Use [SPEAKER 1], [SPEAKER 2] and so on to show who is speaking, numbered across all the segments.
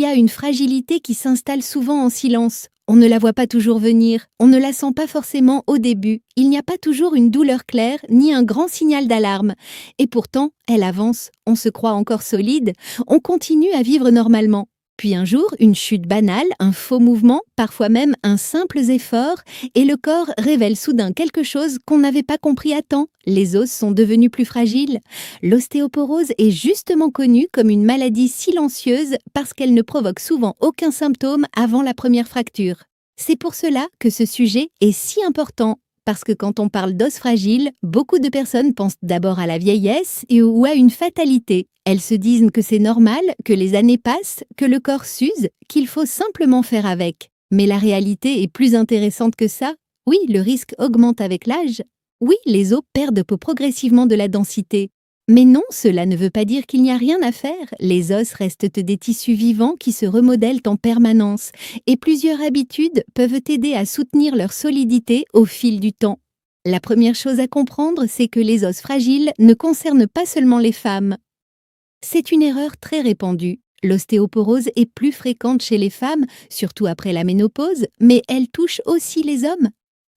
[SPEAKER 1] y a une fragilité qui s'installe souvent en silence. On ne la voit pas toujours venir, on ne la sent pas forcément au début. Il n'y a pas toujours une douleur claire ni un grand signal d'alarme. Et pourtant, elle avance, on se croit encore solide, on continue à vivre normalement. Puis un jour, une chute banale, un faux mouvement, parfois même un simple effort, et le corps révèle soudain quelque chose qu'on n'avait pas compris à temps. Les os sont devenus plus fragiles. L'ostéoporose est justement connue comme une maladie silencieuse parce qu'elle ne provoque souvent aucun symptôme avant la première fracture. C'est pour cela que ce sujet est si important. Parce que quand on parle d'os fragiles, beaucoup de personnes pensent d'abord à la vieillesse ou à une fatalité. Elles se disent que c'est normal, que les années passent, que le corps s'use, qu'il faut simplement faire avec. Mais la réalité est plus intéressante que ça. Oui, le risque augmente avec l'âge. Oui, les os perdent progressivement de la densité. Mais non, cela ne veut pas dire qu'il n'y a rien à faire. Les os restent des tissus vivants qui se remodèlent en permanence et plusieurs habitudes peuvent aider à soutenir leur solidité au fil du temps. La première chose à comprendre, c'est que les os fragiles ne concernent pas seulement les femmes. C'est une erreur très répandue. L'ostéoporose est plus fréquente chez les femmes, surtout après la ménopause, mais elle touche aussi les hommes.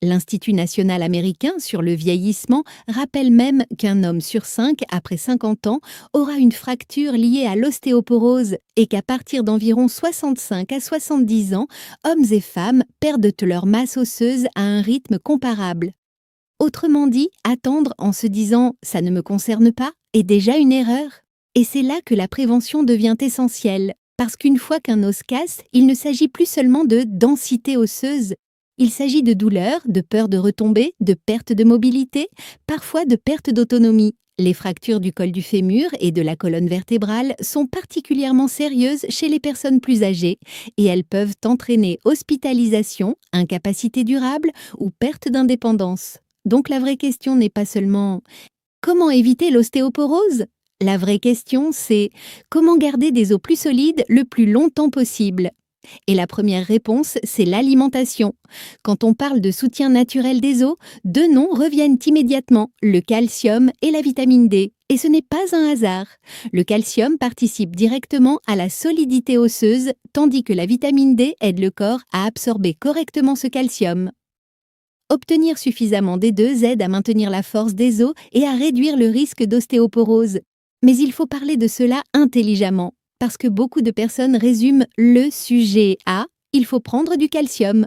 [SPEAKER 1] L'Institut national américain sur le vieillissement rappelle même qu'un homme sur 5, après 50 ans, aura une fracture liée à l'ostéoporose et qu'à partir d'environ 65 à 70 ans, hommes et femmes perdent leur masse osseuse à un rythme comparable. Autrement dit, attendre en se disant « ça ne me concerne pas » est déjà une erreur. Et c'est là que la prévention devient essentielle, parce qu'une fois qu'un os casse, il ne s'agit plus seulement de densité osseuse. Il s'agit de douleur, de peur de retomber, de perte de mobilité, parfois de perte d'autonomie. Les fractures du col du fémur et de la colonne vertébrale sont particulièrement sérieuses chez les personnes plus âgées et elles peuvent entraîner hospitalisation, incapacité durable ou perte d'indépendance. Donc la vraie question n'est pas seulement « comment éviter l'ostéoporose ?» La vraie question, c'est « comment garder des os plus solides le plus longtemps possible ?» Et la première réponse, c'est l'alimentation. Quand on parle de soutien naturel des os, deux noms reviennent immédiatement, le calcium et la vitamine D. Et ce n'est pas un hasard. Le calcium participe directement à la solidité osseuse, tandis que la vitamine D aide le corps à absorber correctement ce calcium. Obtenir suffisamment des deux aide à maintenir la force des os et à réduire le risque d'ostéoporose. Mais il faut parler de cela intelligemment. Parce que beaucoup de personnes résument le sujet à « il faut prendre du calcium ».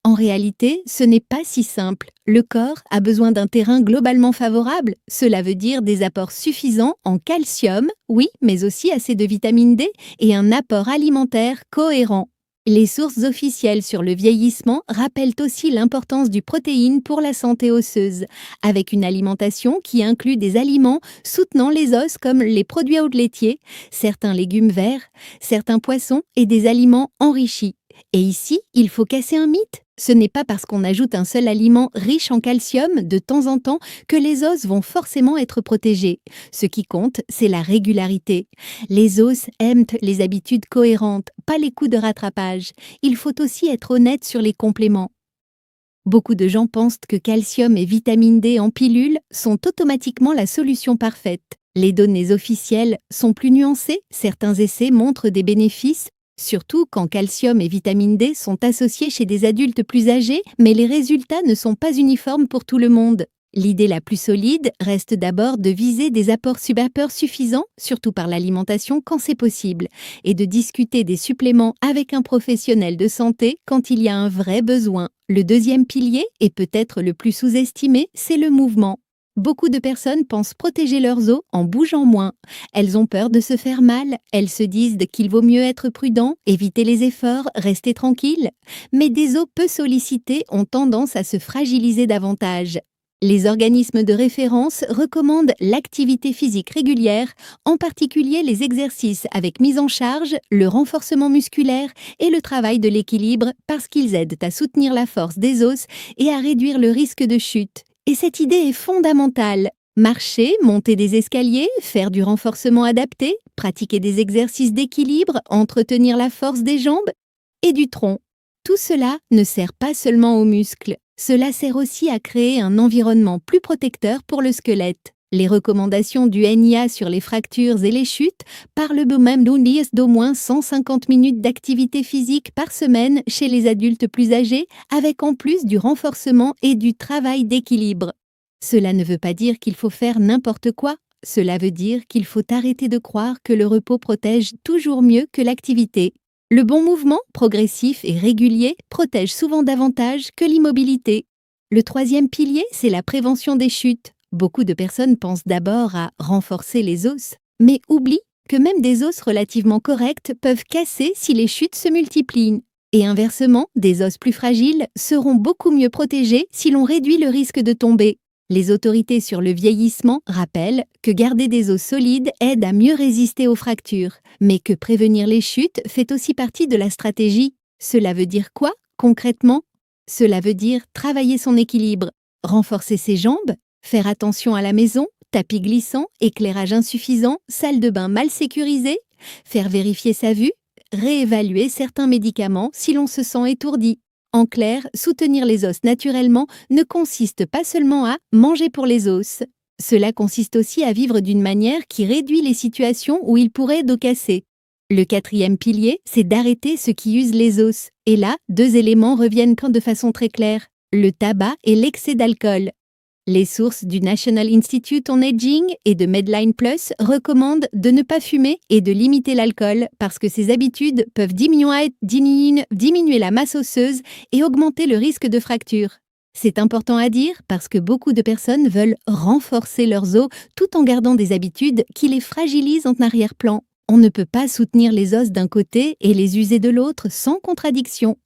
[SPEAKER 1] En réalité, ce n'est pas si simple. Le corps a besoin d'un terrain globalement favorable. Cela veut dire des apports suffisants en calcium, oui, mais aussi assez de vitamine D et un apport alimentaire cohérent. Les sources officielles sur le vieillissement rappellent aussi l'importance du protéine pour la santé osseuse, avec une alimentation qui inclut des aliments soutenant les os comme les produits à eau de laitier, certains légumes verts, certains poissons et des aliments enrichis. Et ici, il faut casser un mythe. Ce n'est pas parce qu'on ajoute un seul aliment riche en calcium de temps en temps que les os vont forcément être protégés. Ce qui compte, c'est la régularité. Les os aiment les habitudes cohérentes, pas les coups de rattrapage. Il faut aussi être honnête sur les compléments. Beaucoup de gens pensent que calcium et vitamine D en pilule sont automatiquement la solution parfaite. Les données officielles sont plus nuancées, certains essais montrent des bénéfices, surtout quand calcium et vitamine D sont associés chez des adultes plus âgés, mais les résultats ne sont pas uniformes pour tout le monde. L'idée la plus solide reste d'abord de viser des apports suffisants, surtout par l'alimentation quand c'est possible, et de discuter des suppléments avec un professionnel de santé quand il y a un vrai besoin. Le deuxième pilier, et peut-être le plus sous-estimé, c'est le mouvement. Beaucoup de personnes pensent protéger leurs os en bougeant moins. Elles ont peur de se faire mal, elles se disent qu'il vaut mieux être prudent, éviter les efforts, rester tranquille. Mais des os peu sollicités ont tendance à se fragiliser davantage. Les organismes de référence recommandent l'activité physique régulière, en particulier les exercices avec mise en charge, le renforcement musculaire et le travail de l'équilibre parce qu'ils aident à soutenir la force des os et à réduire le risque de chute. Et cette idée est fondamentale. Marcher, monter des escaliers, faire du renforcement adapté, pratiquer des exercices d'équilibre, entretenir la force des jambes et du tronc. Tout cela ne sert pas seulement aux muscles, cela sert aussi à créer un environnement plus protecteur pour le squelette. Les recommandations du NIA sur les fractures et les chutes parlent même d'au moins 150 minutes d'activité physique par semaine chez les adultes plus âgés, avec en plus du renforcement et du travail d'équilibre. Cela ne veut pas dire qu'il faut faire n'importe quoi. Cela veut dire qu'il faut arrêter de croire que le repos protège toujours mieux que l'activité. Le bon mouvement, progressif et régulier, protège souvent davantage que l'immobilité. Le troisième pilier, c'est la prévention des chutes. Beaucoup de personnes pensent d'abord à renforcer les os, mais oublient que même des os relativement corrects peuvent casser si les chutes se multiplient. Et inversement, des os plus fragiles seront beaucoup mieux protégés si l'on réduit le risque de tomber. Les autorités sur le vieillissement rappellent que garder des os solides aide à mieux résister aux fractures, mais que prévenir les chutes fait aussi partie de la stratégie. Cela veut dire quoi, concrètement? Cela veut dire travailler son équilibre, renforcer ses jambes, faire attention à la maison, tapis glissant, éclairage insuffisant, salle de bain mal sécurisée, faire vérifier sa vue, réévaluer certains médicaments si l'on se sent étourdi. En clair, soutenir les os naturellement ne consiste pas seulement à manger pour les os. Cela consiste aussi à vivre d'une manière qui réduit les situations où il pourrait dos casser. Le quatrième pilier, c'est d'arrêter ce qui use les os. Et là, deux éléments reviennent de façon très claire, le tabac et l'excès d'alcool. Les sources du National Institute on Aging et de Medline Plus recommandent de ne pas fumer et de limiter l'alcool parce que ces habitudes peuvent diminuer la masse osseuse et augmenter le risque de fracture. C'est important à dire parce que beaucoup de personnes veulent renforcer leurs os tout en gardant des habitudes qui les fragilisent en arrière-plan. On ne peut pas soutenir les os d'un côté et les user de l'autre sans contradiction.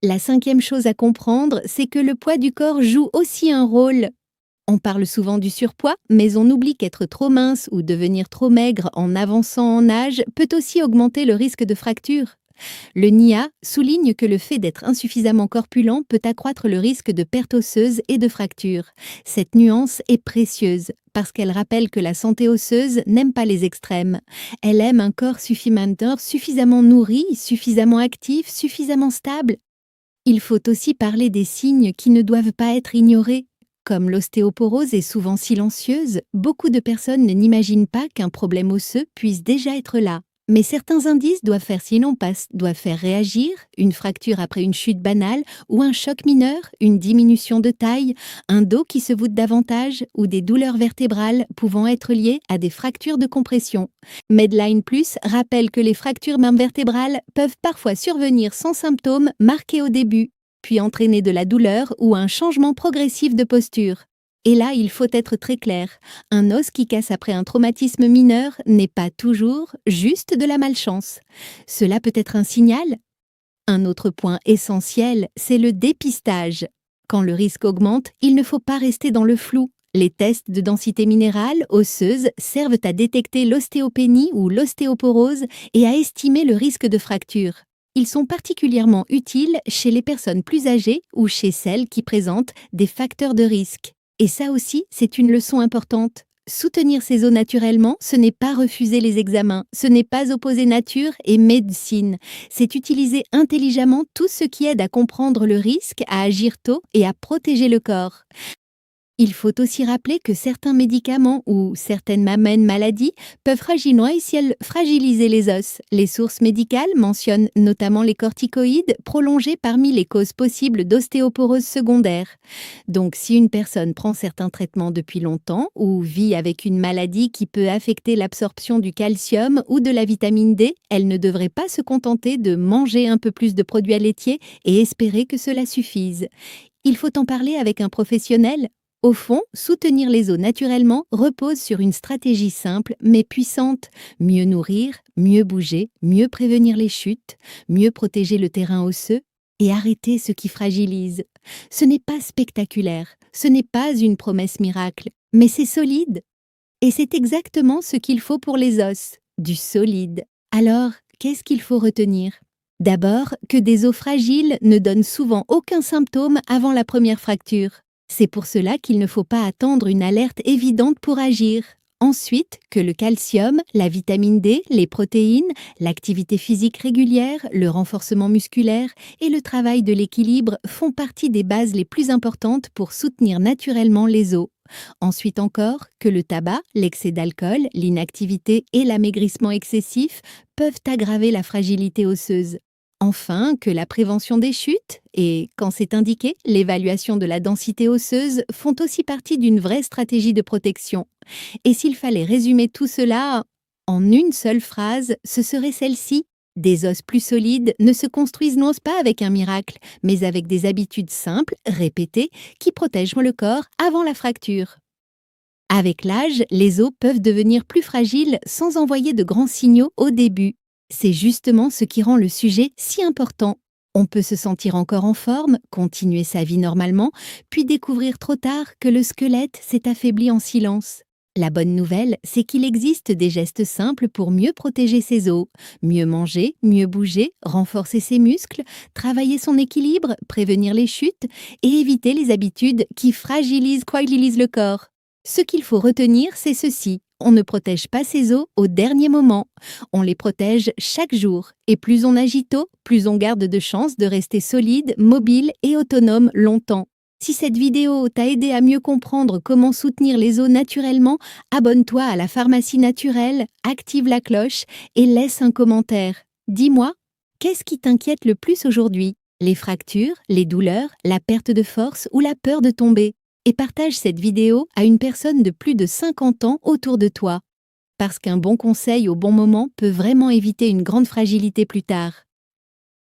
[SPEAKER 1] La cinquième chose à comprendre, c'est que le poids du corps joue aussi un rôle. On parle souvent du surpoids, mais on oublie qu'être trop mince ou devenir trop maigre en avançant en âge peut aussi augmenter le risque de fracture. Le NIA souligne que le fait d'être insuffisamment corpulent peut accroître le risque de perte osseuse et de fracture. Cette nuance est précieuse parce qu'elle rappelle que la santé osseuse n'aime pas les extrêmes. Elle aime un corps suffisamment nourri, suffisamment actif, suffisamment stable. Il faut aussi parler des signes qui ne doivent pas être ignorés. Comme l'ostéoporose est souvent silencieuse, beaucoup de personnes n'imaginent pas qu'un problème osseux puisse déjà être là. Mais certains indices doivent faire réagir, une fracture après une chute banale ou un choc mineur, une diminution de taille, un dos qui se voûte davantage ou des douleurs vertébrales pouvant être liées à des fractures de compression. Medline Plus rappelle que les fractures vertébrales peuvent parfois survenir sans symptômes marqués au début, puis entraîner de la douleur ou un changement progressif de posture. Et là, il faut être très clair, un os qui casse après un traumatisme mineur n'est pas toujours juste de la malchance. Cela peut être un signal. Un autre point essentiel, c'est le dépistage. Quand le risque augmente, il ne faut pas rester dans le flou. Les tests de densité minérale osseuse servent à détecter l'ostéopénie ou l'ostéoporose et à estimer le risque de fracture. Ils sont particulièrement utiles chez les personnes plus âgées ou chez celles qui présentent des facteurs de risque. Et ça aussi, c'est une leçon importante. Soutenir ses os naturellement, ce n'est pas refuser les examens, ce n'est pas opposer nature et médecine. C'est utiliser intelligemment tout ce qui aide à comprendre le risque, à agir tôt et à protéger le corps. Il faut aussi rappeler que certains médicaments ou certaines maladies peuvent fragiliser les os. Les sources médicales mentionnent notamment les corticoïdes prolongés parmi les causes possibles d'ostéoporose secondaire. Donc si une personne prend certains traitements depuis longtemps ou vit avec une maladie qui peut affecter l'absorption du calcium ou de la vitamine D, elle ne devrait pas se contenter de manger un peu plus de produits laitiers et espérer que cela suffise. Il faut en parler avec un professionnel. Au fond, soutenir les os naturellement repose sur une stratégie simple mais puissante. Mieux nourrir, mieux bouger, mieux prévenir les chutes, mieux protéger le terrain osseux et arrêter ce qui fragilise. Ce n'est pas spectaculaire, ce n'est pas une promesse miracle, mais c'est solide. Et c'est exactement ce qu'il faut pour les os, du solide. Alors, qu'est-ce qu'il faut retenir ? D'abord, que des os fragiles ne donnent souvent aucun symptôme avant la première fracture. C'est pour cela qu'il ne faut pas attendre une alerte évidente pour agir. Ensuite, que le calcium, la vitamine D, les protéines, l'activité physique régulière, le renforcement musculaire et le travail de l'équilibre font partie des bases les plus importantes pour soutenir naturellement les os. Ensuite encore, que le tabac, l'excès d'alcool, l'inactivité et l'amaigrissement excessif peuvent aggraver la fragilité osseuse. Enfin, que la prévention des chutes et, quand c'est indiqué, l'évaluation de la densité osseuse font aussi partie d'une vraie stratégie de protection. Et s'il fallait résumer tout cela en une seule phrase, ce serait celle-ci. Des os plus solides ne se construisent non pas avec un miracle, mais avec des habitudes simples, répétées, qui protègent le corps avant la fracture. Avec l'âge, les os peuvent devenir plus fragiles sans envoyer de grands signaux au début. C'est justement ce qui rend le sujet si important. On peut se sentir encore en forme, continuer sa vie normalement, puis découvrir trop tard que le squelette s'est affaibli en silence. La bonne nouvelle, c'est qu'il existe des gestes simples pour mieux protéger ses os. Mieux manger, mieux bouger, renforcer ses muscles, travailler son équilibre, prévenir les chutes et éviter les habitudes qui fragilisent le corps. Ce qu'il faut retenir, c'est ceci. On ne protège pas ses os au dernier moment. On les protège chaque jour. Et plus on agit tôt, plus on garde de chances de rester solide, mobile et autonome longtemps. Si cette vidéo t'a aidé à mieux comprendre comment soutenir les os naturellement, abonne-toi à la pharmacie naturelle, active la cloche et laisse un commentaire. Dis-moi, qu'est-ce qui t'inquiète le plus aujourd'hui? Les fractures, les douleurs, la perte de force ou la peur de tomber? Et partage cette vidéo à une personne de plus de 50 ans autour de toi. Parce qu'un bon conseil au bon moment peut vraiment éviter une grande fragilité plus tard.